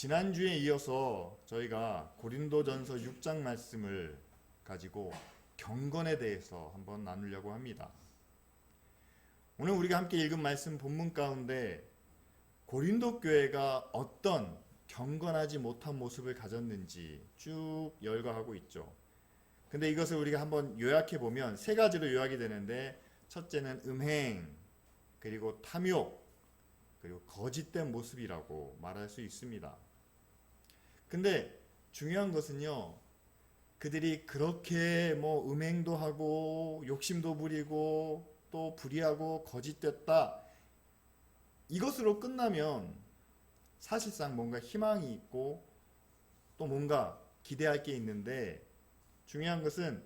지난주에 이어서 저희가 고린도전서 6장 말씀을 가지고 경건에 대해서 한번 나누려고 합니다. 오늘 우리가 함께 읽은 말씀 본문 가운데 고린도 교회가 어떤 경건하지 못한 모습을 가졌는지 쭉 열거하고 있죠. 근데 이것을 우리가 한번 요약해 보면 세 가지로 요약이 되는데, 첫째는 음행, 그리고 탐욕, 그리고 거짓된 모습이라고 말할 수 있습니다. 근데 중요한 것은요, 그들이 그렇게 음행도 하고 욕심도 부리고 또 불의하고 거짓됐다, 이것으로 끝나면 사실상 뭔가 희망이 있고 또 뭔가 기대할 게 있는데, 중요한 것은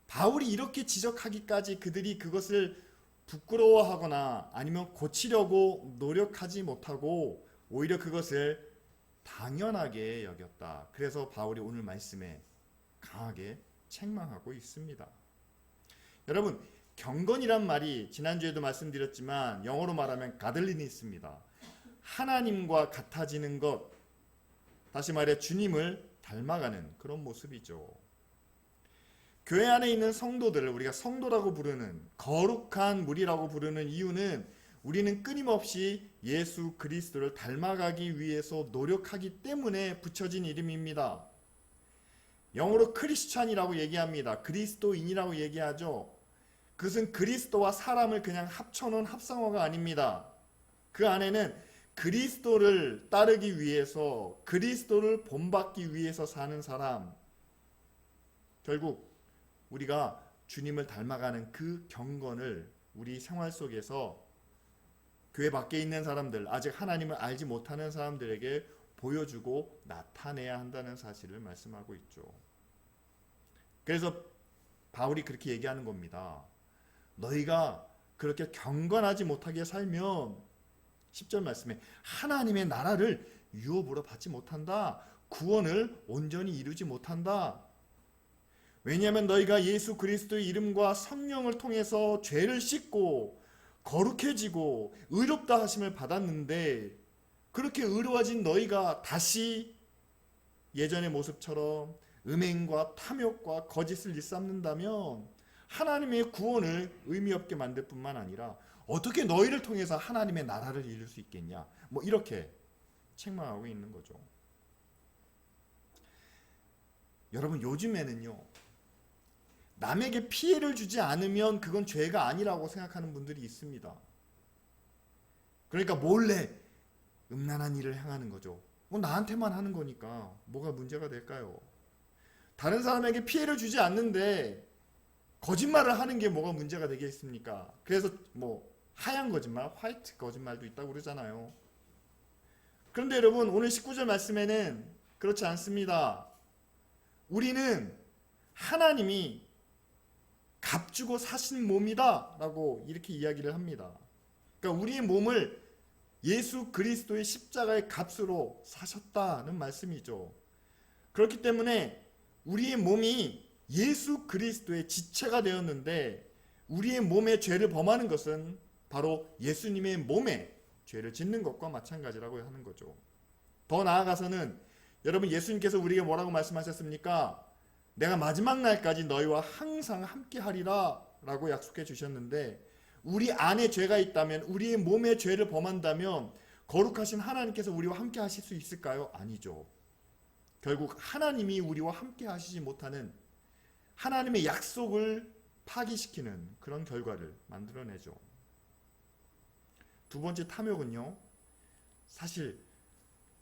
바울이 이렇게 지적하기까지 그들이 그것을 부끄러워하거나 아니면 고치려고 노력하지 못하고 오히려 그것을 당연하게 여겼다. 그래서 바울이 오늘 말씀에 강하게 책망하고 있습니다. 여러분, 경건이란 말이 지난주에도 말씀드렸지만 영어로 말하면 가들리니스입니다. 하나님과 같아지는 것, 다시 말해 주님을 닮아가는 그런 모습이죠. 교회 안에 있는 성도들을 우리가 성도라고 부르는, 거룩한 무리라고 부르는 이유는 우리는 끊임없이 예수 그리스도를 닮아가기 위해서 노력하기 때문에 붙여진 이름입니다. 영어로 크리스찬이라고 얘기합니다. 그리스도인이라고 얘기하죠. 그것은 그리스도와 사람을 그냥 합쳐놓은 합성어가 아닙니다. 그 안에는 그리스도를 따르기 위해서, 그리스도를 본받기 위해서 사는 사람, 결국 우리가 주님을 닮아가는 그 경건을 우리 생활 속에서 교회 밖에 있는 사람들, 아직 하나님을 알지 못하는 사람들에게 보여주고 나타내야 한다는 사실을 말씀하고 있죠. 그래서 바울이 그렇게 얘기하는 겁니다. 너희가 그렇게 경건하지 못하게 살면 10절 말씀에 하나님의 나라를 유업으로 받지 못한다. 구원을 온전히 이루지 못한다. 왜냐하면 너희가 예수 그리스도의 이름과 성령을 통해서 죄를 씻고 거룩해지고 의롭다 하심을 받았는데, 그렇게 의로워진 너희가 다시 예전의 모습처럼 음행과 탐욕과 거짓을 일삼는다면 하나님의 구원을 의미 없게 만들 뿐만 아니라 어떻게 너희를 통해서 하나님의 나라를 이룰 수 있겠냐, 이렇게 책망하고 있는 거죠. 여러분, 요즘에는요, 남에게 피해를 주지 않으면 그건 죄가 아니라고 생각하는 분들이 있습니다. 그러니까 몰래 음란한 일을 행하는 거죠. 나한테만 하는 거니까 뭐가 문제가 될까요? 다른 사람에게 피해를 주지 않는데 거짓말을 하는 게 뭐가 문제가 되겠습니까? 그래서 하얀 거짓말, 화이트 거짓말도 있다고 그러잖아요. 그런데 여러분, 오늘 19절 말씀에는 그렇지 않습니다. 우리는 하나님이 값주고 사신 몸이다 라고 이렇게 이야기를 합니다. 그러니까 우리의 몸을 예수 그리스도의 십자가의 값으로 사셨다는 말씀이죠. 그렇기 때문에 우리의 몸이 예수 그리스도의 지체가 되었는데, 우리의 몸에 죄를 범하는 것은 바로 예수님의 몸에 죄를 짓는 것과 마찬가지라고 하는 거죠. 더 나아가서는 여러분, 예수님께서 우리에게 뭐라고 말씀하셨습니까? 내가 마지막 날까지 너희와 항상 함께 하리라 라고 약속해 주셨는데, 우리 안에 죄가 있다면, 우리의 몸에 죄를 범한다면 거룩하신 하나님께서 우리와 함께 하실 수 있을까요? 아니죠. 결국 하나님이 우리와 함께 하시지 못하는 하나님의 약속을 파기시키는 그런 결과를 만들어내죠. 두 번째, 탐욕은요, 사실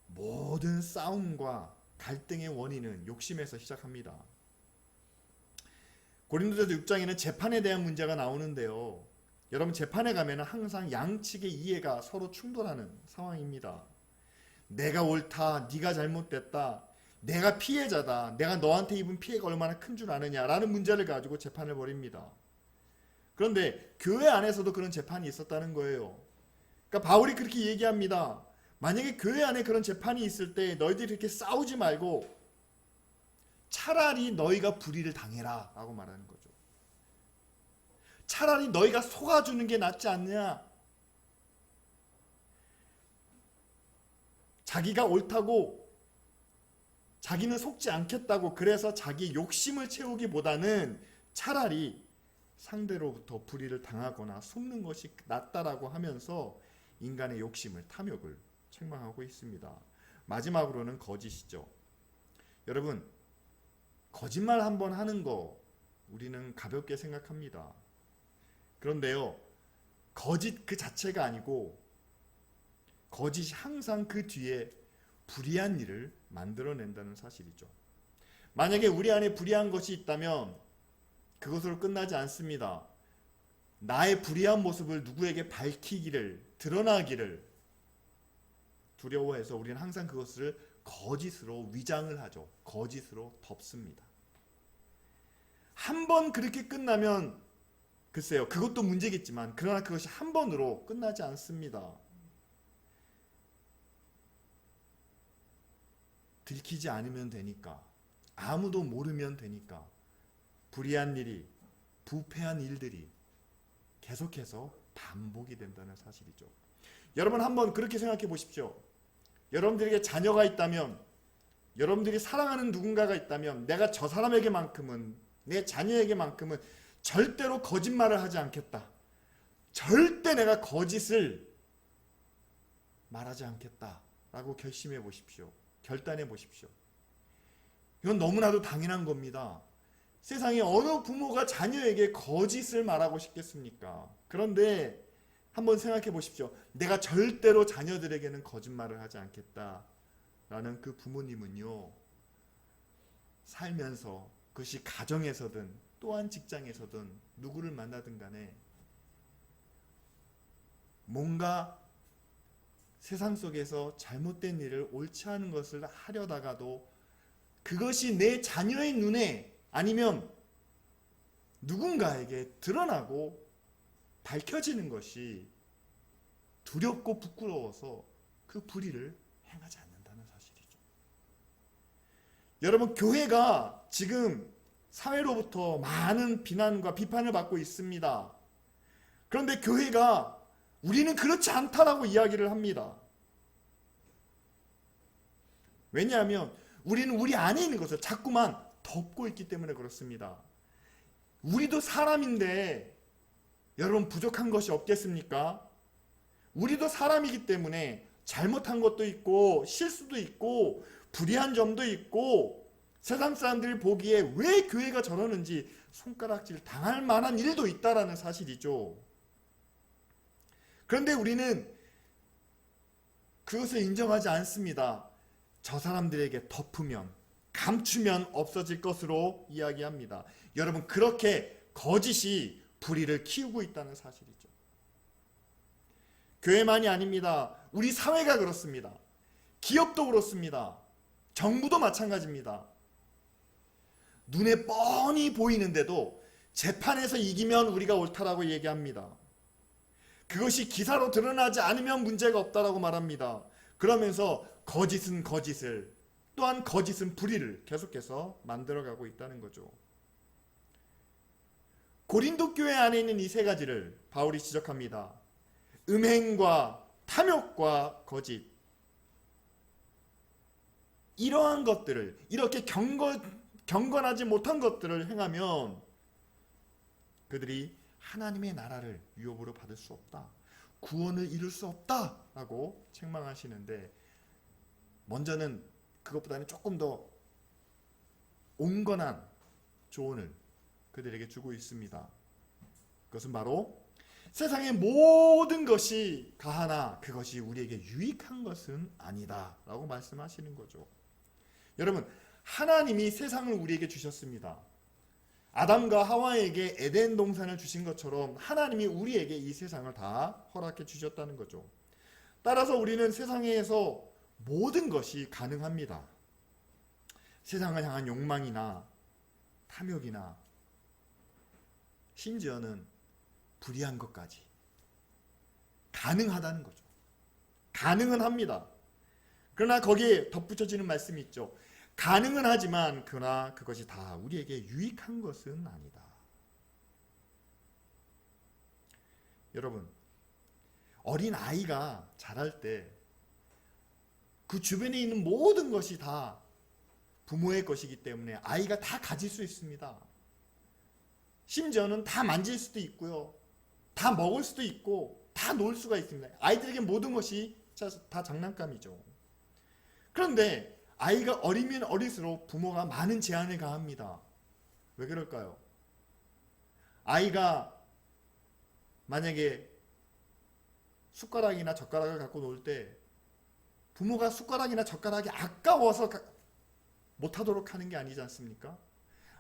모든 싸움과 갈등의 원인은 욕심에서 시작합니다. 고린도전서 6장에는 재판에 대한 문제가 나오는데요, 여러분, 재판에 가면 항상 양측의 이해가 서로 충돌하는 상황입니다. 내가 옳다, 네가 잘못됐다, 내가 피해자다, 내가 너한테 입은 피해가 얼마나 큰 줄 아느냐라는 문제를 가지고 재판을 벌입니다. 그런데 교회 안에서도 그런 재판이 있었다는 거예요. 그러니까 바울이 그렇게 얘기합니다. 만약에 교회 안에 그런 재판이 있을 때 너희들이 이렇게 싸우지 말고 차라리 너희가 불의를 당해라 라고 말하는 거죠. 차라리 너희가 속아주는 게 낫지 않느냐. 자기가 옳다고, 자기는 속지 않겠다고, 그래서 자기 욕심을 채우기보다는 차라리 상대로부터 불의를 당하거나 속는 것이 낫다라고 하면서 인간의 욕심을, 탐욕을 책망하고 있습니다. 마지막으로는 거짓이죠. 여러분, 거짓말 한번 하는 거 우리는 가볍게 생각합니다. 그런데요, 거짓 그 자체가 아니고 거짓이 항상 그 뒤에 불의한 일을 만들어낸다는 사실이죠. 만약에 우리 안에 불의한 것이 있다면 그것으로 끝나지 않습니다. 나의 불의한 모습을 누구에게 밝히기를, 드러나기를 두려워해서 우리는 항상 그것을 거짓으로 위장을 하죠. 거짓으로 덮습니다. 한 번 그렇게 끝나면 글쎄요, 그것도 문제겠지만 그러나 그것이 한 번으로 끝나지 않습니다. 들키지 않으면 되니까, 아무도 모르면 되니까 불의한 일이, 부패한 일들이 계속해서 반복이 된다는 사실이죠. 여러분 한번 그렇게 생각해 보십시오. 여러분들에게 자녀가 있다면, 여러분들이 사랑하는 누군가가 있다면 내가 저 사람에게만큼은, 내 자녀에게만큼은 절대로 거짓말을 하지 않겠다. 절대 내가 거짓을 말하지 않겠다 라고 결심해 보십시오. 결단해 보십시오. 이건 너무나도 당연한 겁니다. 세상에 어느 부모가 자녀에게 거짓을 말하고 싶겠습니까? 그런데 한번 생각해 보십시오. 내가 절대로 자녀들에게는 거짓말을 하지 않겠다라는 그 부모님은요, 살면서 그것이 가정에서든 또한 직장에서든 누구를 만나든 간에 뭔가 세상 속에서 잘못된 일을, 옳지 않은 것을 하려다가도 그것이 내 자녀의 눈에 아니면 누군가에게 드러나고 밝혀지는 것이 두렵고 부끄러워서 그 불의를 행하지 않는다는 사실이죠. 여러분, 교회가 지금 사회로부터 많은 비난과 비판을 받고 있습니다. 그런데 교회가 우리는 그렇지 않다라고 이야기를 합니다. 왜냐하면 우리는 우리 안에 있는 것을 자꾸만 덮고 있기 때문에 그렇습니다. 우리도 사람인데 여러분 부족한 것이 없겠습니까? 우리도 사람이기 때문에 잘못한 것도 있고 실수도 있고 불의한 점도 있고 세상 사람들이 보기에 왜 교회가 저러는지 손가락질 당할 만한 일도 있다라는 사실이죠. 그런데 우리는 그것을 인정하지 않습니다. 저 사람들에게 덮으면, 감추면 없어질 것으로 이야기합니다. 여러분, 그렇게 거짓이 불의를 키우고 있다는 사실이죠. 교회만이 아닙니다. 우리 사회가 그렇습니다. 기업도 그렇습니다. 정부도 마찬가지입니다. 눈에 뻔히 보이는데도 재판에서 이기면 우리가 옳다라고 얘기합니다. 그것이 기사로 드러나지 않으면 문제가 없다라고 말합니다. 그러면서 거짓은 거짓을, 또한 거짓은 불의를 계속해서 만들어가고 있다는 거죠. 고린도 교회 안에 있는 이 세 가지를 바울이 지적합니다. 음행과 탐욕과 거짓. 이러한 것들을, 이렇게 경건하지 못한 것들을 행하면 그들이 하나님의 나라를 유업으로 받을 수 없다. 구원을 이룰 수 없다라고 책망하시는데, 먼저는 그것보다는 조금 더 온건한 조언을 그들에게 주고 있습니다. 그것은 바로 세상의 모든 것이 가하나 그것이 우리에게 유익한 것은 아니다 라고 말씀하시는 거죠. 여러분, 하나님이 세상을 우리에게 주셨습니다. 아담과 하와에게 에덴 동산을 주신 것처럼 하나님이 우리에게 이 세상을 다 허락해 주셨다는 거죠. 따라서 우리는 세상에서 모든 것이 가능합니다. 세상을 향한 욕망이나 탐욕이나 심지어는 불의한 것까지 가능하다는 거죠. 가능은 합니다. 그러나 거기에 덧붙여지는 말씀이 있죠. 가능은 하지만 그러나 그것이 다 우리에게 유익한 것은 아니다. 여러분, 어린 아이가 자랄 때 그 주변에 있는 모든 것이 다 부모의 것이기 때문에 아이가 다 가질 수 있습니다. 심지어는 다 만질 수도 있고요. 다 먹을 수도 있고 다 놀 수가 있습니다. 아이들에게 모든 것이 다 장난감이죠. 그런데 아이가 어리면 어릴수록 부모가 많은 제한을 가합니다. 왜 그럴까요? 아이가 만약에 숟가락이나 젓가락을 갖고 놀 때 부모가 숟가락이나 젓가락이 아까워서 못하도록 하는 게 아니지 않습니까?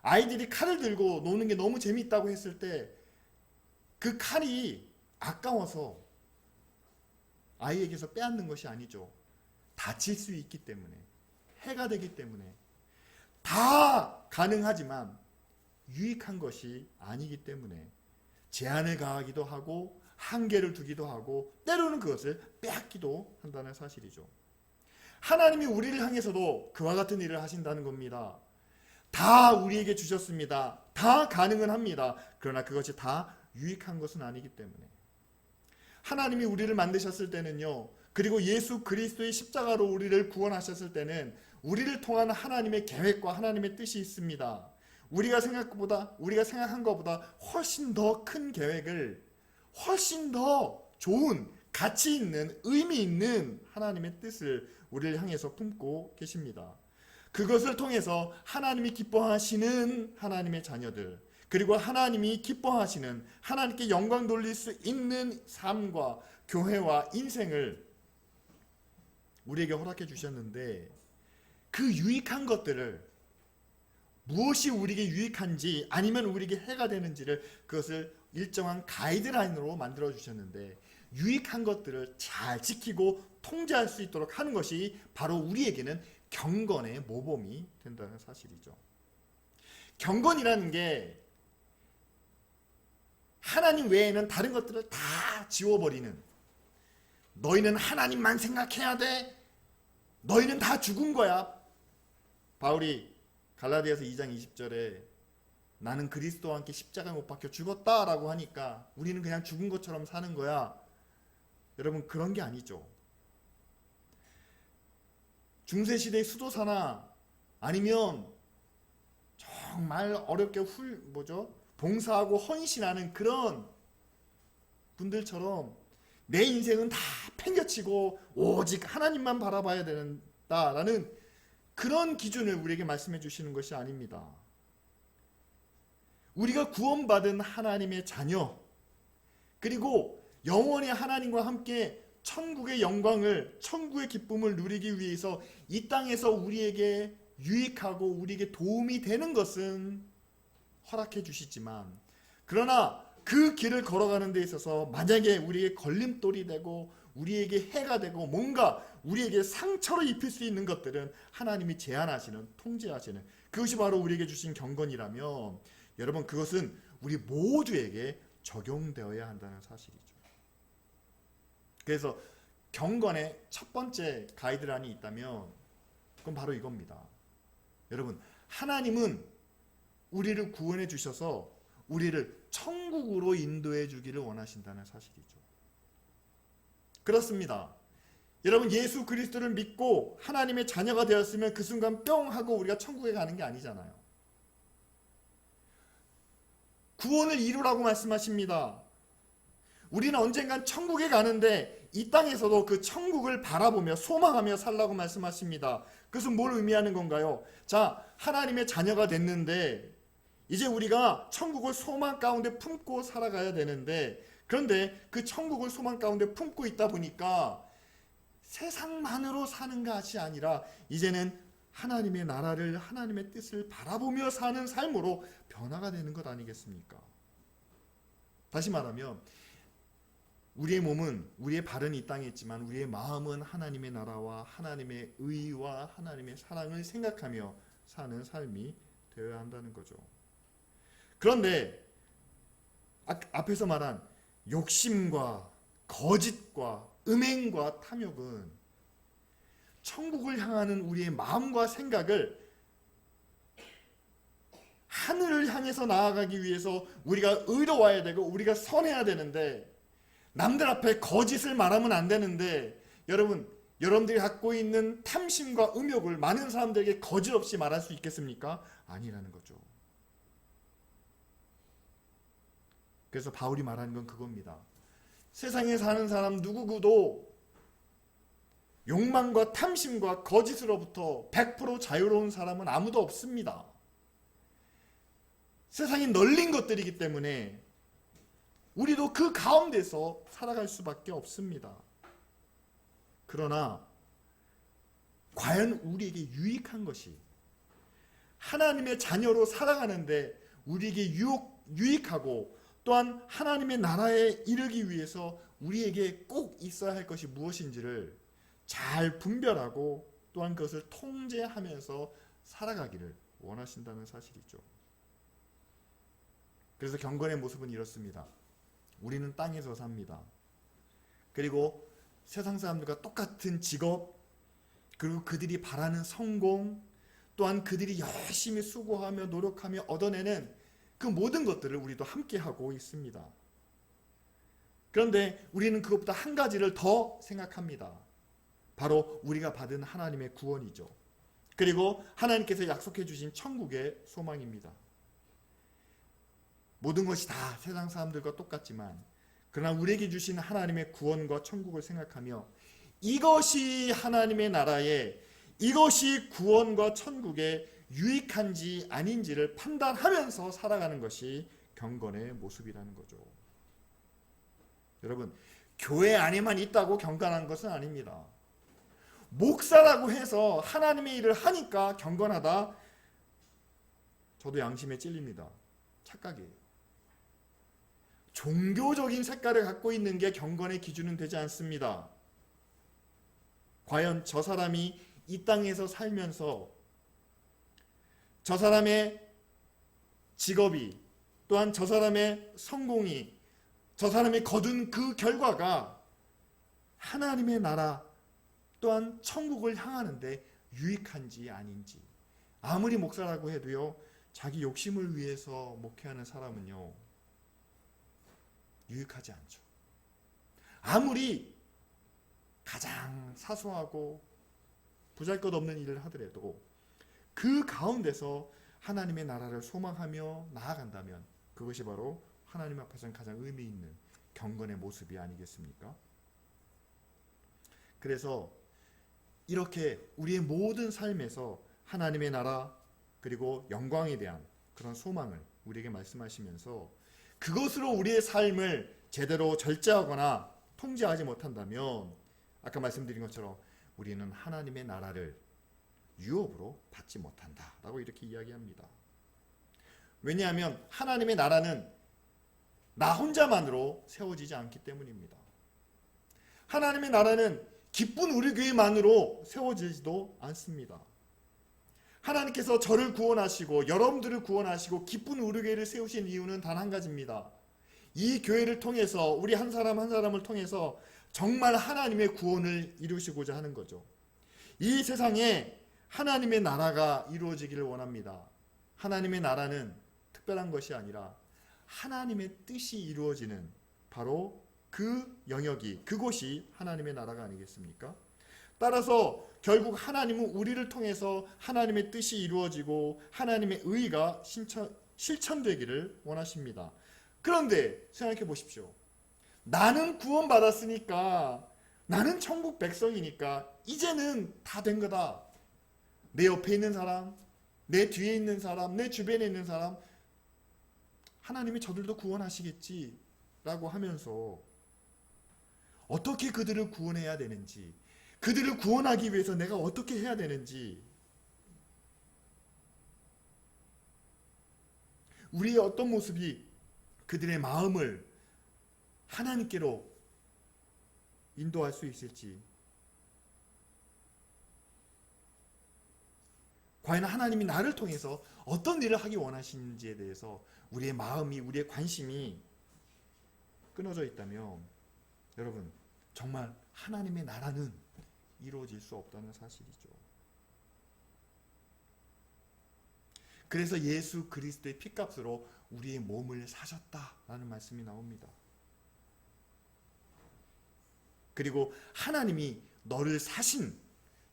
아이들이 칼을 들고 노는 게 너무 재밌다고 했을 때 그 칼이 아까워서 아이에게서 빼앗는 것이 아니죠. 다칠 수 있기 때문에, 해가 되기 때문에 다 가능하지만 유익한 것이 아니기 때문에 제한을 가하기도 하고 한계를 두기도 하고 때로는 그것을 빼앗기도 한다는 사실이죠. 하나님이 우리를 향해서도 그와 같은 일을 하신다는 겁니다. 다 우리에게 주셨습니다. 다 가능은 합니다. 그러나 그것이 다 유익한 것은 아니기 때문에 하나님이 우리를 만드셨을 때는요, 그리고 예수 그리스도의 십자가로 우리를 구원하셨을 때는 우리를 통한 하나님의 계획과 하나님의 뜻이 있습니다. 우리가 생각한 것보다 훨씬 더 큰 계획을, 훨씬 더 좋은 가치 있는, 의미 있는 하나님의 뜻을 우리를 향해서 품고 계십니다. 그것을 통해서 하나님이 기뻐하시는 하나님의 자녀들, 그리고 하나님이 기뻐하시는, 하나님께 영광 돌릴 수 있는 삶과 교회와 인생을 우리에게 허락해 주셨는데, 그 유익한 것들을, 무엇이 우리에게 유익한지 아니면 우리에게 해가 되는지를, 그것을 일정한 가이드라인으로 만들어 주셨는데, 유익한 것들을 잘 지키고 통제할 수 있도록 하는 것이 바로 우리에게는 경건의 모범이 된다는 사실이죠. 경건이라는 게 하나님 외에는 다른 것들을 다 지워버리는, 너희는 하나님만 생각해야 돼, 너희는 다 죽은 거야. 바울이 갈라디아서 2장 20절에 나는 그리스도와 함께 십자가에 못 박혀 죽었다라고 하니까 우리는 그냥 죽은 것처럼 사는 거야. 여러분, 그런 게 아니죠. 중세시대의 수도사나 아니면 정말 어렵게 봉사하고 헌신하는 그런 분들처럼 내 인생은 다 팽개치고 오직 하나님만 바라봐야 된다라는 그런 기준을 우리에게 말씀해 주시는 것이 아닙니다. 우리가 구원받은 하나님의 자녀, 그리고 영원히 하나님과 함께 천국의 영광을, 천국의 기쁨을 누리기 위해서 이 땅에서 우리에게 유익하고 우리에게 도움이 되는 것은 허락해 주시지만, 그러나 그 길을 걸어가는 데 있어서 만약에 우리에게 걸림돌이 되고 우리에게 해가 되고 뭔가 우리에게 상처를 입힐 수 있는 것들은 하나님이 제한하시는, 통제하시는, 그것이 바로 우리에게 주신 경건이라면 여러분, 그것은 우리 모두에게 적용되어야 한다는 사실이죠. 그래서 경건의 첫 번째 가이드라인이 있다면 그건 바로 이겁니다. 여러분, 하나님은 우리를 구원해 주셔서 우리를 천국으로 인도해 주기를 원하신다는 사실이죠. 그렇습니다. 여러분, 예수 그리스도를 믿고 하나님의 자녀가 되었으면 그 순간 뿅 하고 우리가 천국에 가는 게 아니잖아요. 구원을 이루라고 말씀하십니다. 우리는 언젠간 천국에 가는데 이 땅에서도 그 천국을 바라보며 소망하며 살라고 말씀하십니다. 그것은 뭘 의미하는 건가요? 자, 하나님의 자녀가 됐는데 이제 우리가 천국을 소망 가운데 품고 살아가야 되는데, 그런데 그 천국을 소망 가운데 품고 있다 보니까 세상만으로 사는 것이 아니라 이제는 하나님의 나라를, 하나님의 뜻을 바라보며 사는 삶으로 변화가 되는 것 아니겠습니까? 다시 말하면 우리의 몸은, 우리의 발은 이 땅에 있지만 우리의 마음은 하나님의 나라와 하나님의 의와 하나님의 사랑을 생각하며 사는 삶이 되어야 한다는 거죠. 그런데 앞에서 말한 욕심과 거짓과 음행과 탐욕은 천국을 향하는 우리의 마음과 생각을, 하늘을 향해서 나아가기 위해서 우리가 의로워야 되고 우리가 선해야 되는데, 남들 앞에 거짓을 말하면 안 되는데, 여러분, 여러분들이 갖고 있는 탐심과 음욕을 많은 사람들에게 거짓없이 말할 수 있겠습니까? 아니라는 거죠. 그래서 바울이 말하는 건 그겁니다. 세상에 사는 사람 누구도 욕망과 탐심과 거짓으로부터 100% 자유로운 사람은 아무도 없습니다. 세상이 널린 것들이기 때문에 우리도 그 가운데서 살아갈 수밖에 없습니다. 그러나 과연 우리에게 유익한 것이, 하나님의 자녀로 살아가는데 우리에게 유익하고 또한 하나님의 나라에 이르기 위해서 우리에게 꼭 있어야 할 것이 무엇인지를 잘 분별하고 또한 그것을 통제하면서 살아가기를 원하신다는 사실이죠. 그래서 경건의 모습은 이렇습니다. 우리는 땅에서 삽니다. 그리고 세상 사람들과 똑같은 직업, 그리고 그들이 바라는 성공, 또한 그들이 열심히 수고하며 노력하며 얻어내는 그 모든 것들을 우리도 함께 하고 있습니다. 그런데 우리는 그것보다 한 가지를 더 생각합니다. 바로 우리가 받은 하나님의 구원이죠. 그리고 하나님께서 약속해 주신 천국의 소망입니다. 모든 것이 다 세상 사람들과 똑같지만 그러나 우리에게 주신 하나님의 구원과 천국을 생각하며 이것이 하나님의 나라에, 이것이 구원과 천국에 유익한지 아닌지를 판단하면서 살아가는 것이 경건의 모습이라는 거죠. 여러분, 교회 안에만 있다고 경건한 것은 아닙니다. 목사라고 해서 하나님의 일을 하니까 경건하다? 저도 양심에 찔립니다. 착각이에요. 종교적인 색깔을 갖고 있는 게 경건의 기준은 되지 않습니다. 과연 저 사람이 이 땅에서 살면서 저 사람의 직업이, 또한 저 사람의 성공이, 저 사람이 거둔 그 결과가 하나님의 나라 또한 천국을 향하는데 유익한지 아닌지, 아무리 목사라고 해도요, 자기 욕심을 위해서 목회하는 사람은요 유익하지 않죠. 아무리 가장 사소하고 보잘것없는 일을 하더라도 그 가운데서 하나님의 나라를 소망하며 나아간다면 그것이 바로 하나님 앞에서는 가장 의미 있는 경건의 모습이 아니겠습니까? 그래서 이렇게 우리의 모든 삶에서 하나님의 나라 그리고 영광에 대한 그런 소망을 우리에게 말씀하시면서 그것으로 우리의 삶을 제대로 절제하거나 통제하지 못한다면 아까 말씀드린 것처럼 우리는 하나님의 나라를 유업으로 받지 못한다라고 이렇게 이야기합니다. 왜냐하면 하나님의 나라는 나 혼자만으로 세워지지 않기 때문입니다. 하나님의 나라는 기쁜 우리 교회만으로 세워지지도 않습니다. 하나님께서 저를 구원하시고 여러분들을 구원하시고 기쁜 우리 교회를 세우신 이유는 단 한 가지입니다. 이 교회를 통해서 우리 한 사람 한 사람을 통해서 정말 하나님의 구원을 이루시고자 하는 거죠. 이 세상에 하나님의 나라가 이루어지기를 원합니다. 하나님의 나라는 특별한 것이 아니라 하나님의 뜻이 이루어지는 바로 그 영역이, 그곳이 하나님의 나라가 아니겠습니까? 따라서 결국 하나님은 우리를 통해서 하나님의 뜻이 이루어지고 하나님의 의가 실천되기를 원하십니다. 그런데 생각해 보십시오. 나는 구원받았으니까, 나는 천국 백성이니까 이제는 다 된 거다. 내 옆에 있는 사람, 내 뒤에 있는 사람, 내 주변에 있는 사람, 하나님이 저들도 구원하시겠지 라고 하면서 어떻게 그들을 구원해야 되는지, 그들을 구원하기 위해서 내가 어떻게 해야 되는지, 우리의 어떤 모습이 그들의 마음을 하나님께로 인도할 수 있을지, 과연 하나님이 나를 통해서 어떤 일을 하기 원하시는지에 대해서 우리의 마음이, 우리의 관심이 끊어져 있다면 여러분, 정말 하나님의 나라는 이루어질 수 없다는 사실이죠. 그래서 예수 그리스도의 피값으로 우리의 몸을 사셨다라는 말씀이 나옵니다. 그리고 하나님이 너를 사신,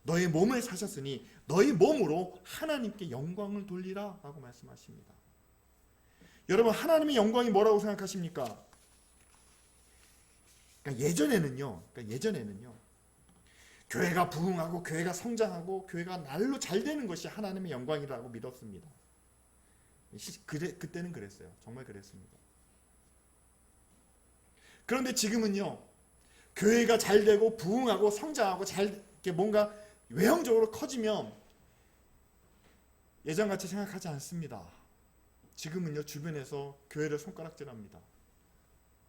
너의 몸을 사셨으니 너의 몸으로 하나님께 영광을 돌리라 라고 말씀하십니다. 여러분, 하나님의 영광이 뭐라고 생각하십니까? 그러니까 예전에는요 교회가 부흥하고 교회가 성장하고 교회가 날로 잘 되는 것이 하나님의 영광이라고 믿었습니다. 그때는 그랬어요. 정말 그랬습니다. 그런데 지금은요, 교회가 잘 되고 부흥하고 성장하고 잘 이렇게 뭔가 외형적으로 커지면 예전같이 생각하지 않습니다. 지금은요, 주변에서 교회를 손가락질합니다.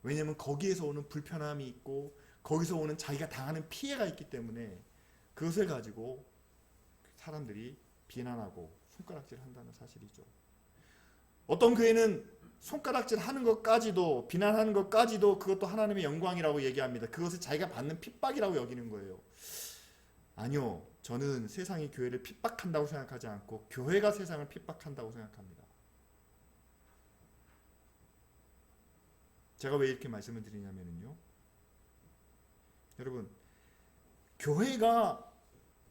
왜냐하면 거기에서 오는 불편함이 있고 거기서 오는 자기가 당하는 피해가 있기 때문에 그것을 가지고 사람들이 비난하고 손가락질한다는 사실이죠. 어떤 교회는 손가락질하는 것까지도, 비난하는 것까지도 그것도 하나님의 영광이라고 얘기합니다. 그것을 자기가 받는 핍박이라고 여기는 거예요. 아니요, 저는 세상이 교회를 핍박한다고 생각하지 않고 교회가 세상을 핍박한다고 생각합니다. 제가 왜 이렇게 말씀을 드리냐면요, 여러분, 교회가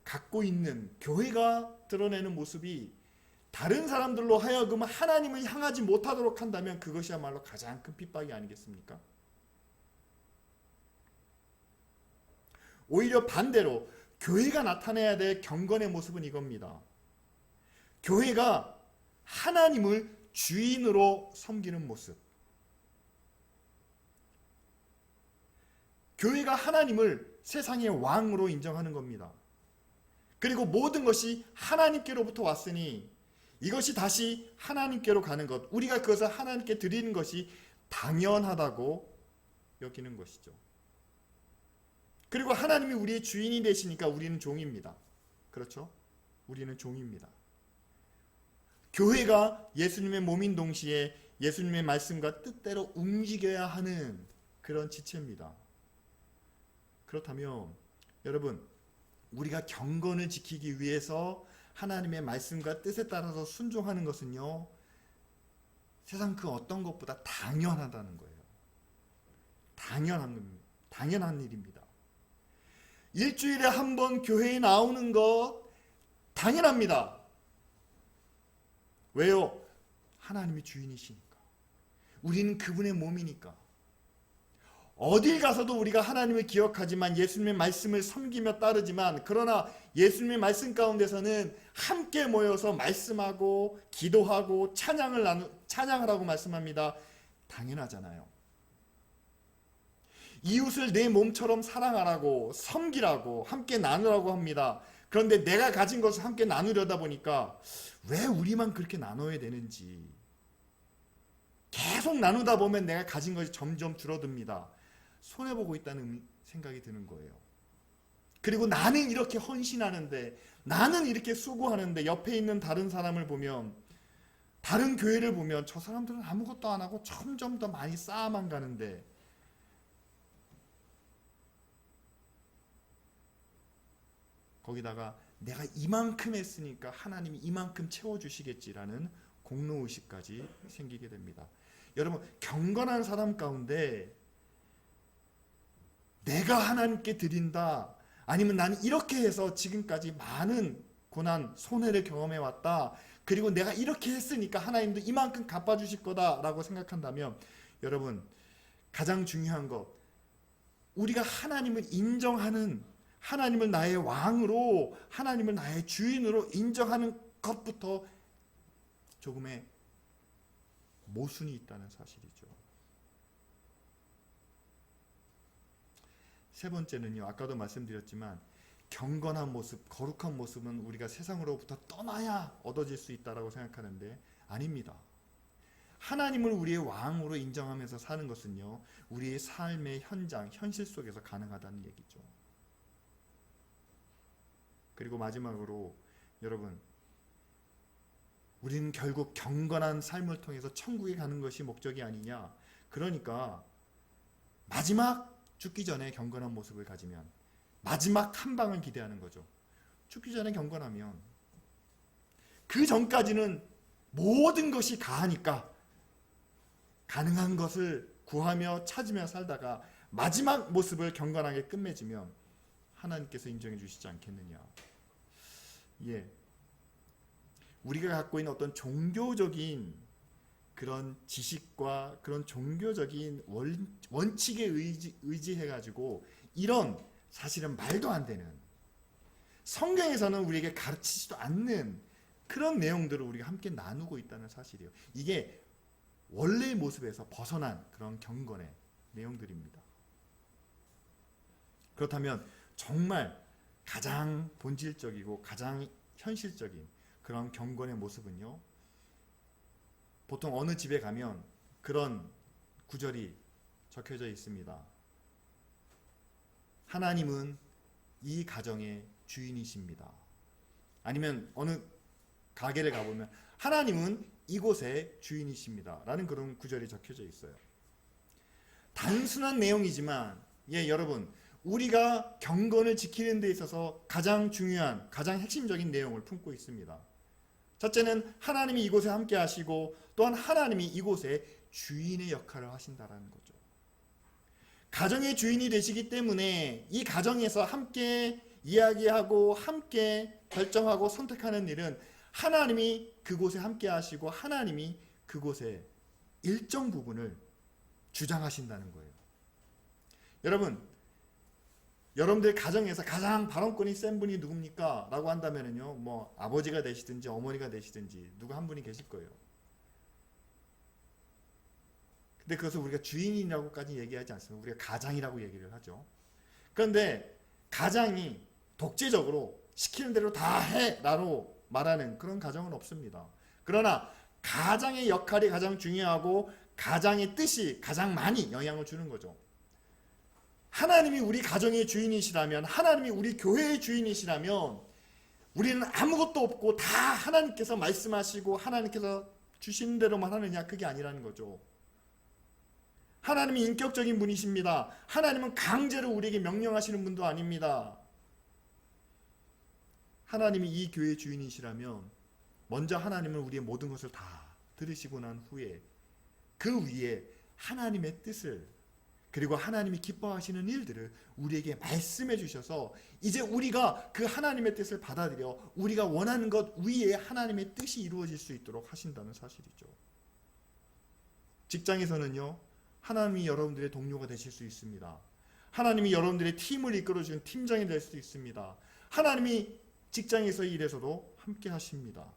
갖고 있는, 교회가 드러내는 모습이 다른 사람들로 하여금 하나님을 향하지 못하도록 한다면 그것이야말로 가장 큰 핍박이 아니겠습니까? 오히려 반대로 교회가 나타내야 될 경건의 모습은 이겁니다. 교회가 하나님을 주인으로 섬기는 모습. 교회가 하나님을 세상의 왕으로 인정하는 겁니다. 그리고 모든 것이 하나님께로부터 왔으니 이것이 다시 하나님께로 가는 것, 우리가 그것을 하나님께 드리는 것이 당연하다고 여기는 것이죠. 그리고 하나님이 우리의 주인이 되시니까 우리는 종입니다. 그렇죠? 우리는 종입니다. 교회가 예수님의 몸인 동시에 예수님의 말씀과 뜻대로 움직여야 하는 그런 지체입니다. 그렇다면 여러분, 우리가 경건을 지키기 위해서 하나님의 말씀과 뜻에 따라서 순종하는 것은요, 세상 그 어떤 것보다 당연하다는 거예요. 당연한 일입니다. 일주일에 한 번 교회에 나오는 것 당연합니다. 왜요? 하나님이 주인이시니까. 우리는 그분의 몸이니까. 어딜 가서도 우리가 하나님을 기억하지만 예수님의 말씀을 섬기며 따르지만, 그러나 예수님의 말씀 가운데서는 함께 모여서 말씀하고 기도하고 찬양하라고 말씀합니다. 당연하잖아요. 이웃을 내 몸처럼 사랑하라고, 섬기라고, 함께 나누라고 합니다. 그런데 내가 가진 것을 함께 나누려다 보니까 왜 우리만 그렇게 나눠야 되는지, 계속 나누다 보면 내가 가진 것이 점점 줄어듭니다. 손해보고 있다는 생각이 드는 거예요. 그리고 나는 이렇게 헌신하는데, 나는 이렇게 수고하는데, 옆에 있는 다른 사람을 보면, 다른 교회를 보면 저 사람들은 아무것도 안 하고 점점 더 많이 쌓아만 가는데, 거기다가 내가 이만큼 했으니까 하나님이 이만큼 채워주시겠지라는 공로의식까지 생기게 됩니다. 여러분, 경건한 사람 가운데 내가 하나님께 드린다, 아니면 나는 이렇게 해서 지금까지 많은 고난, 손해를 경험해 왔다, 그리고 내가 이렇게 했으니까 하나님도 이만큼 갚아주실 거다라고 생각한다면, 여러분, 가장 중요한 것, 우리가 하나님을 인정하는, 하나님을 나의 왕으로, 하나님을 나의 주인으로 인정하는 것부터 조금의 모순이 있다는 사실이죠. 세 번째는요, 아까도 말씀드렸지만 경건한 모습, 거룩한 모습은 우리가 세상으로부터 떠나야 얻어질 수 있다고 생각하는데 아닙니다. 하나님을 우리의 왕으로 인정하면서 사는 것은요, 우리의 삶의 현장, 현실 속에서 가능하다는 얘기죠. 그리고 마지막으로 여러분, 우리는 결국 경건한 삶을 통해서 천국에 가는 것이 목적이 아니냐. 그러니까 마지막 죽기 전에 경건한 모습을 가지면 마지막 한 방을 기대하는 거죠. 죽기 전에 경건하면 그 전까지는 모든 것이 가하니까 가능한 것을 구하며 찾으며 살다가 마지막 모습을 경건하게 끝맺으면 하나님께서 인정해 주시지 않겠느냐. 예. 우리가 갖고 있는 어떤 종교적인 그런 지식과 그런 종교적인 원칙에 의지해가지고 이런 사실은 말도 안 되는, 성경에서는 우리에게 가르치지도 않는 그런 내용들을 우리가 함께 나누고 있다는 사실이에요. 이게 원래의 모습에서 벗어난 그런 경건의 내용들입니다. 그렇다면 정말 가장 본질적이고 가장 현실적인 그런 경건의 모습은요, 보통 어느 집에 가면 그런 구절이 적혀져 있습니다. 하나님은 이 가정의 주인이십니다. 아니면 어느 가게를 가보면 하나님은 이곳의 주인이십니다 라는 그런 구절이 적혀져 있어요. 단순한 내용이지만 여러분, 우리가 경건을 지키는 데 있어서 가장 중요한, 가장 핵심적인 내용을 품고 있습니다. 첫째는 하나님이 이곳에 함께 하시고, 또한 하나님이 이곳에 주인의 역할을 하신다라는 거죠. 가정의 주인이 되시기 때문에 이 가정에서 함께 이야기하고 함께 결정하고 선택하는 일은 하나님이 그곳에 함께 하시고 하나님이 그곳에 일정 부분을 주장하신다는 거예요. 여러분들 가정에서 가장 발언권이 센 분이 누굽니까? 라고 한다면요, 뭐 아버지가 되시든지 어머니가 되시든지 누구 한 분이 계실 거예요. 근데 그것을 우리가 주인이라고까지 얘기하지 않습니다. 우리가 가장이라고 얘기를 하죠. 그런데 가장이 독재적으로 시키는 대로 다 해! 라고 말하는 그런 가정은 없습니다. 그러나 가장의 역할이 가장 중요하고 가장의 뜻이 가장 많이 영향을 주는 거죠. 하나님이 우리 가정의 주인이시라면, 하나님이 우리 교회의 주인이시라면 우리는 아무것도 없고 다 하나님께서 말씀하시고 하나님께서 주신 대로만 하느냐, 그게 아니라는 거죠. 하나님이 인격적인 분이십니다. 하나님은 강제로 우리에게 명령하시는 분도 아닙니다. 하나님이 이 교회의 주인이시라면 먼저 하나님은 우리의 모든 것을 다 들으시고 난 후에 그 위에 하나님의 뜻을, 그리고 하나님이 기뻐하시는 일들을 우리에게 말씀해 주셔서 이제 우리가 그 하나님의 뜻을 받아들여 우리가 원하는 것 위에 하나님의 뜻이 이루어질 수 있도록 하신다는 사실이죠. 직장에서는요, 하나님이 여러분들의 동료가 되실 수 있습니다. 하나님이 여러분들의 팀을 이끌어주는 팀장이 될 수도 있습니다. 하나님이 직장에서의 일에서도 함께 하십니다.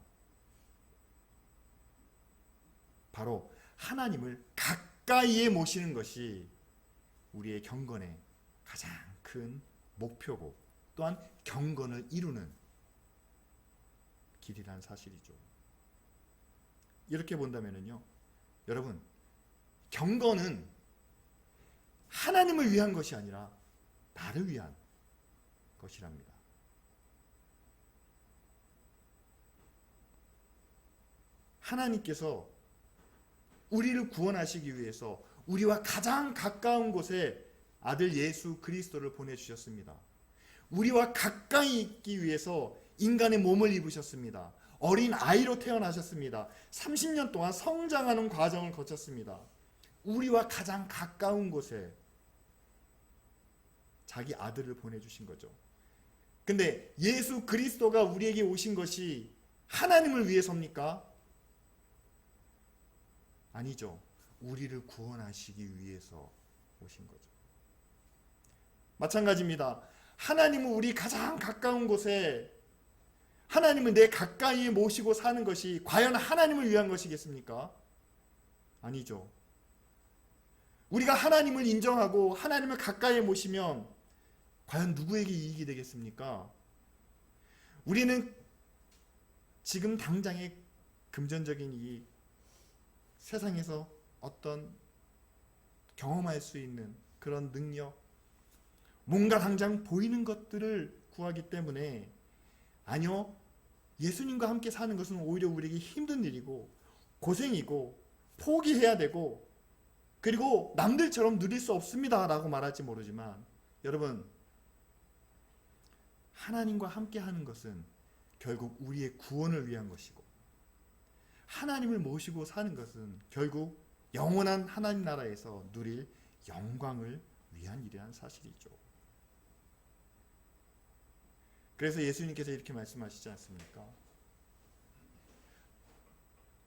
바로 하나님을 가까이에 모시는 것이 우리의 경건의 가장 큰 목표고, 또한 경건을 이루는 길이라는 사실이죠. 이렇게 본다면요, 여러분, 경건은 하나님을 위한 것이 아니라 나를 위한 것이랍니다. 하나님께서 우리를 구원하시기 위해서 우리와 가장 가까운 곳에 아들 예수 그리스도를 보내주셨습니다. 우리와 가까이 있기 위해서 인간의 몸을 입으셨습니다. 어린 아이로 태어나셨습니다. 30년 동안 성장하는 과정을 거쳤습니다. 우리와 가장 가까운 곳에 자기 아들을 보내주신 거죠. 근데 예수 그리스도가 우리에게 오신 것이 하나님을 위해서입니까? 아니죠. 우리를 구원하시기 위해서 오신 거죠. 마찬가지입니다. 하나님은 우리 가장 가까운 곳에, 하나님은 내 가까이에 모시고 사는 것이 과연 하나님을 위한 것이겠습니까? 아니죠. 우리가 하나님을 인정하고 하나님을 가까이에 모시면 과연 누구에게 이익이 되겠습니까? 우리는 지금 당장의 금전적인 이익, 세상에서 어떤 경험할 수 있는 그런 능력, 뭔가 당장 보이는 것들을 구하기 때문에, 아니요, 예수님과 함께 사는 것은 오히려 우리에게 힘든 일이고 고생이고 포기해야 되고, 그리고 남들처럼 누릴 수 없습니다 라고 말할지 모르지만, 여러분, 하나님과 함께 하는 것은 결국 우리의 구원을 위한 것이고, 하나님을 모시고 사는 것은 결국 영원한 하나님 나라에서 누릴 영광을 위한 일이라는 사실이죠. 그래서 예수님께서 이렇게 말씀하시지 않습니까?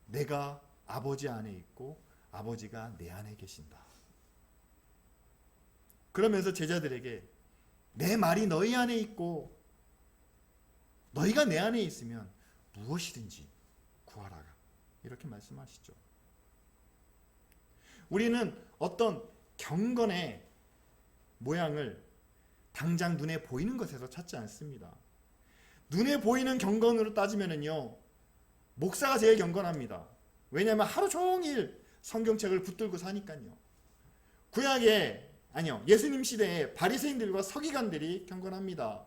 내가 아버지 안에 있고 아버지가 내 안에 계신다. 그러면서 제자들에게 내 말이 너희 안에 있고 너희가 내 안에 있으면 무엇이든지 구하라. 이렇게 말씀하시죠. 우리는 어떤 경건의 모양을 당장 눈에 보이는 것에서 찾지 않습니다. 눈에 보이는 경건으로 따지면요, 목사가 제일 경건합니다. 왜냐하면 하루 종일 성경책을 붙들고 사니까요. 예수님 시대에 바리새인들과 서기관들이 경건합니다.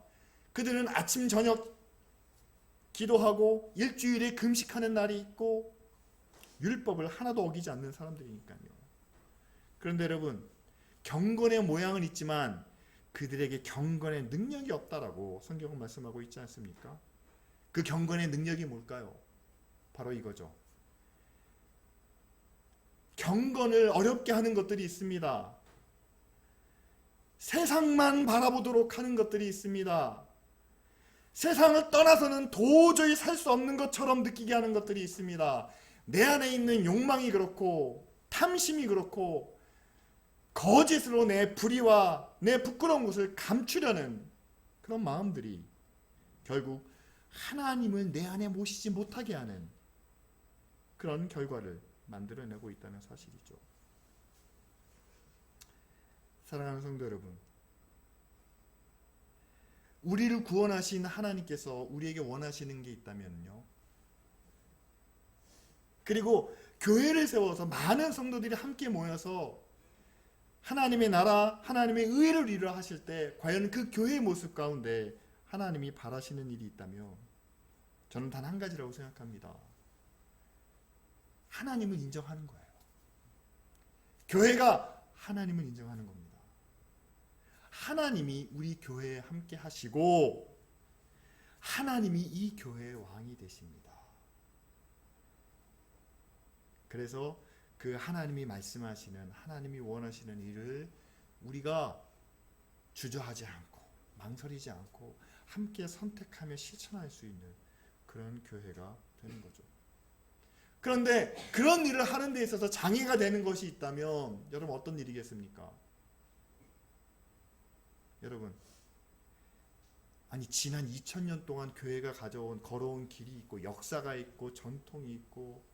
그들은 아침 저녁 기도하고 일주일에 금식하는 날이 있고 율법을 하나도 어기지 않는 사람들이니까요. 그런데 여러분, 경건의 모양은 있지만 그들에게 경건의 능력이 없다라고 성경은 말씀하고 있지 않습니까? 그 경건의 능력이 뭘까요? 바로 이거죠. 경건을 어렵게 하는 것들이 있습니다. 세상만 바라보도록 하는 것들이 있습니다. 세상을 떠나서는 도저히 살 수 없는 것처럼 느끼게 하는 것들이 있습니다. 내 안에 있는 욕망이 그렇고 탐심이 그렇고 거짓으로 내 불의와 내 부끄러운 것을 감추려는 그런 마음들이 결국 하나님을 내 안에 모시지 못하게 하는 그런 결과를 만들어내고 있다는 사실이죠. 사랑하는 성도 여러분, 우리를 구원하신 하나님께서 우리에게 원하시는 게 있다면요, 그리고 교회를 세워서 많은 성도들이 함께 모여서 하나님의 나라, 하나님의 의를 이루어 하실 때 과연 그 교회의 모습 가운데 하나님이 바라시는 일이 있다면 저는 단 한 가지라고 생각합니다. 하나님을 인정하는 거예요. 교회가 하나님을 인정하는 겁니다. 하나님이 우리 교회에 함께 하시고 하나님이 이 교회의 왕이 되십니다. 그래서 그 하나님이 말씀하시는, 하나님이 원하시는 일을 우리가 주저하지 않고 망설이지 않고 함께 선택하며 실천할 수 있는 그런 교회가 되는 거죠. 그런데 그런 일을 하는 데 있어서 장애가 되는 것이 있다면 여러분 어떤 일이겠습니까? 여러분, 아니 지난 2000년 동안 교회가 걸어온 길이 있고 역사가 있고 전통이 있고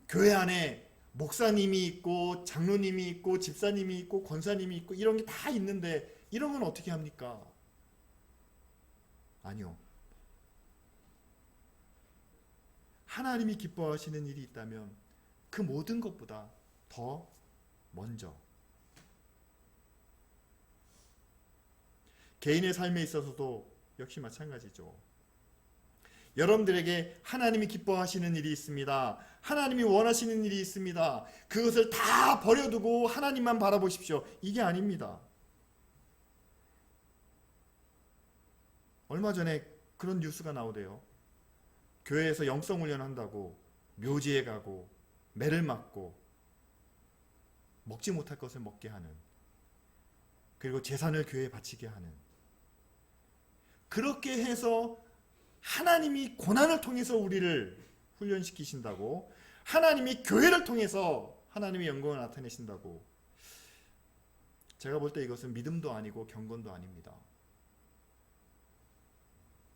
교회 안에 목사님이 있고 장로님이 있고 집사님이 있고 권사님이 있고 이런 게 다 있는데 이런 건 어떻게 합니까? 아니요. 하나님이 기뻐하시는 일이 있다면 그 모든 것보다 더 먼저 개인의 삶에 있어서도 역시 마찬가지죠. 여러분들에게 하나님이 기뻐하시는 일이 있습니다. 하나님이 원하시는 일이 있습니다. 그것을 다 버려두고 하나님만 바라보십시오. 이게 아닙니다. 얼마 전에 그런 뉴스가 나오대요. 교회에서 영성 훈련한다고 묘지에 가고 매를 맞고 먹지 못할 것을 먹게 하는, 그리고 재산을 교회에 바치게 하는, 그렇게 해서 하나님이 고난을 통해서 우리를 훈련시키신다고, 하나님이 교회를 통해서 하나님의 영광을 나타내신다고. 제가 볼 때 이것은 믿음도 아니고 경건도 아닙니다.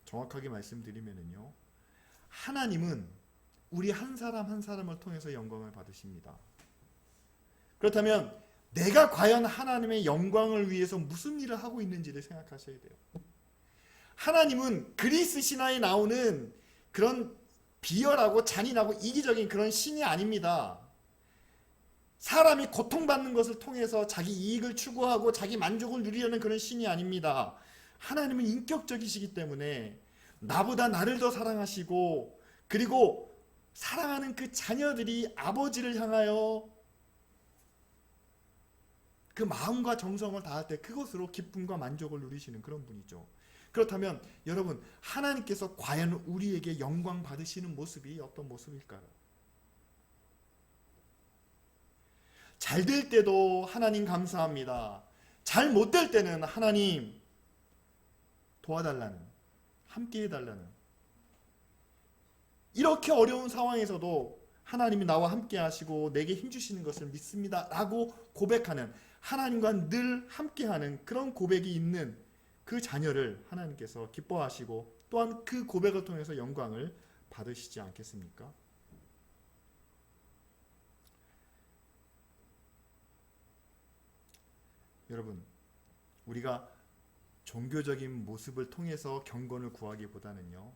정확하게 말씀드리면요, 하나님은 우리 한 사람 한 사람을 통해서 영광을 받으십니다. 그렇다면 내가 과연 하나님의 영광을 위해서 무슨 일을 하고 있는지를 생각하셔야 돼요. 하나님은 그리스 신화에 나오는 그런 비열하고 잔인하고 이기적인 그런 신이 아닙니다. 사람이 고통받는 것을 통해서 자기 이익을 추구하고 자기 만족을 누리려는 그런 신이 아닙니다. 하나님은 인격적이시기 때문에 나보다 나를 더 사랑하시고, 그리고 사랑하는 그 자녀들이 아버지를 향하여 그 마음과 정성을 다할 때 그것으로 기쁨과 만족을 누리시는 그런 분이죠. 그렇다면 여러분, 하나님께서 과연 우리에게 영광 받으시는 모습이 어떤 모습일까요? 잘 될 때도 하나님 감사합니다. 잘 못 될 때는 하나님 도와달라는, 함께 해달라는, 이렇게 어려운 상황에서도 하나님이 나와 함께 하시고 내게 힘주시는 것을 믿습니다 라고 고백하는, 하나님과 늘 함께하는 그런 고백이 있는 그 자녀를 하나님께서 기뻐하시고 또한 그 고백을 통해서 영광을 받으시지 않겠습니까? 여러분, 우리가 종교적인 모습을 통해서 경건을 구하기보다는요,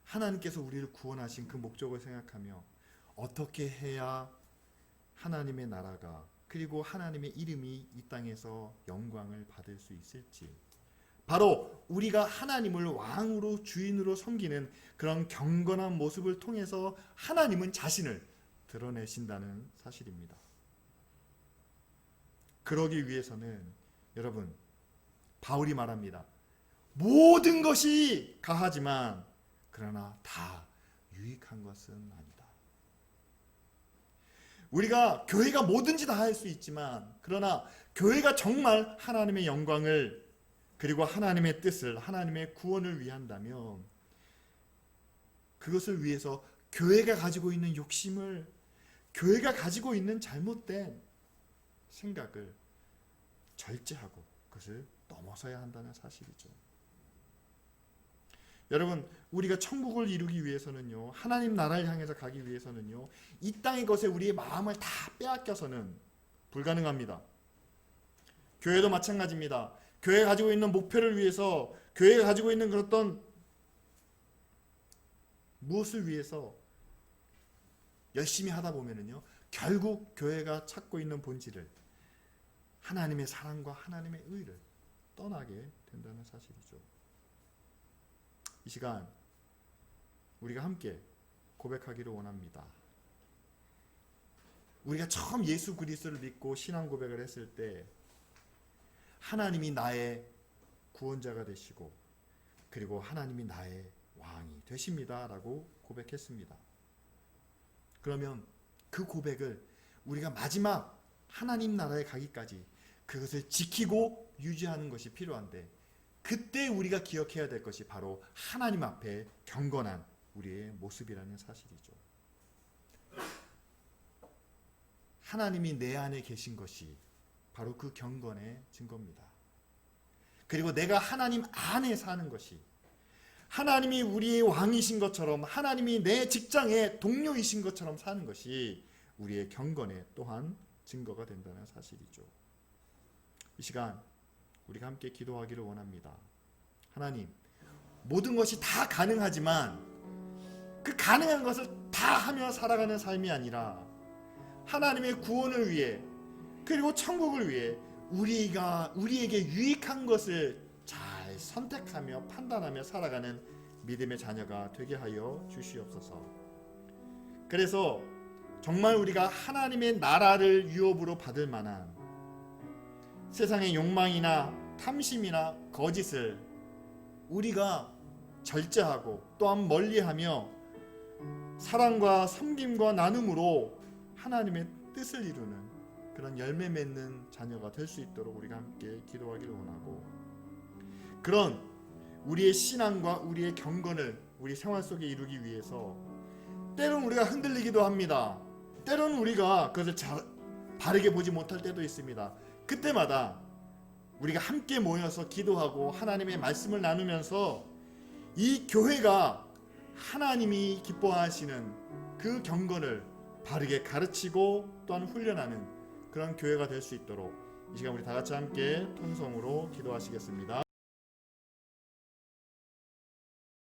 하나님께서 우리를 구원하신 그 목적을 생각하며 어떻게 해야 하나님의 나라가, 그리고 하나님의 이름이 이 땅에서 영광을 받을 수 있을지, 바로 우리가 하나님을 왕으로 주인으로 섬기는 그런 경건한 모습을 통해서 하나님은 자신을 드러내신다는 사실입니다. 그러기 위해서는 여러분, 바울이 말합니다. 모든 것이 가하지만 그러나 다 유익한 것은 아니다. 우리가 교회가 뭐든지 다 할 수 있지만, 그러나 교회가 정말 하나님의 영광을, 그리고 하나님의 뜻을, 하나님의 구원을 위한다면 그것을 위해서 교회가 가지고 있는 욕심을, 교회가 가지고 있는 잘못된 생각을 절제하고 그것을 넘어서야 한다는 사실이죠. 여러분, 우리가 천국을 이루기 위해서는요, 하나님 나라를 향해서 가기 위해서는요, 이 땅의 것에 우리의 마음을 다 빼앗겨서는 불가능합니다. 교회도 마찬가지입니다. 교회가 가지고 있는 목표를 위해서, 교회가 가지고 있는 그런 무엇을 위해서 열심히 하다 보면은요, 결국 교회가 찾고 있는 본질을, 하나님의 사랑과 하나님의 의를 떠나게 된다는 사실이죠. 이 시간 우리가 함께 고백하기를 원합니다. 우리가 처음 예수 그리스도를 믿고 신앙 고백을 했을 때 하나님이 나의 구원자가 되시고 그리고 하나님이 나의 왕이 되십니다 라고 고백했습니다. 그러면 그 고백을 우리가 마지막 하나님 나라에 가기까지 그것을 지키고 유지하는 것이 필요한데, 그때 우리가 기억해야 될 것이 바로 하나님 앞에 경건한 우리의 모습이라는 사실이죠. 하나님이 내 안에 계신 것이 바로 그 경건의 증거입니다. 그리고 내가 하나님 안에 사는 것이, 하나님이 우리의 왕이신 것처럼, 하나님이 내 직장의 동료이신 것처럼 사는 것이 우리의 경건의 또한 증거가 된다는 사실이죠. 이 시간 우리가 함께 기도하기를 원합니다. 하나님, 모든 것이 다 가능하지만 그 가능한 것을 다 하며 살아가는 삶이 아니라 하나님의 구원을 위해, 그리고 천국을 위해 우리에게 유익한 것을 잘 선택하며 판단하며 살아가는 믿음의 자녀가 되게 하여 주시옵소서. 그래서 정말 우리가 하나님의 나라를 유업으로 받을 만한 세상의 욕망이나 탐심이나 거짓을 우리가 절제하고 또한 멀리하며 사랑과 섬김과 나눔으로 하나님의 뜻을 이루는 그런 열매 맺는 자녀가 될 수 있도록 우리가 함께 기도하기를 원하고, 그런 우리의 신앙과 우리의 경건을 우리 생활 속에 이루기 위해서 때로는 우리가 흔들리기도 합니다. 때로는 우리가 그것을 바르게 보지 못할 때도 있습니다. 그때마다 우리가 함께 모여서 기도하고 하나님의 말씀을 나누면서 이 교회가 하나님이 기뻐하시는 그 경건을 바르게 가르치고 또한 훈련하는 그런 교회가 될 수 있도록 이 시간 우리 다 같이 함께 통성으로 기도하시겠습니다.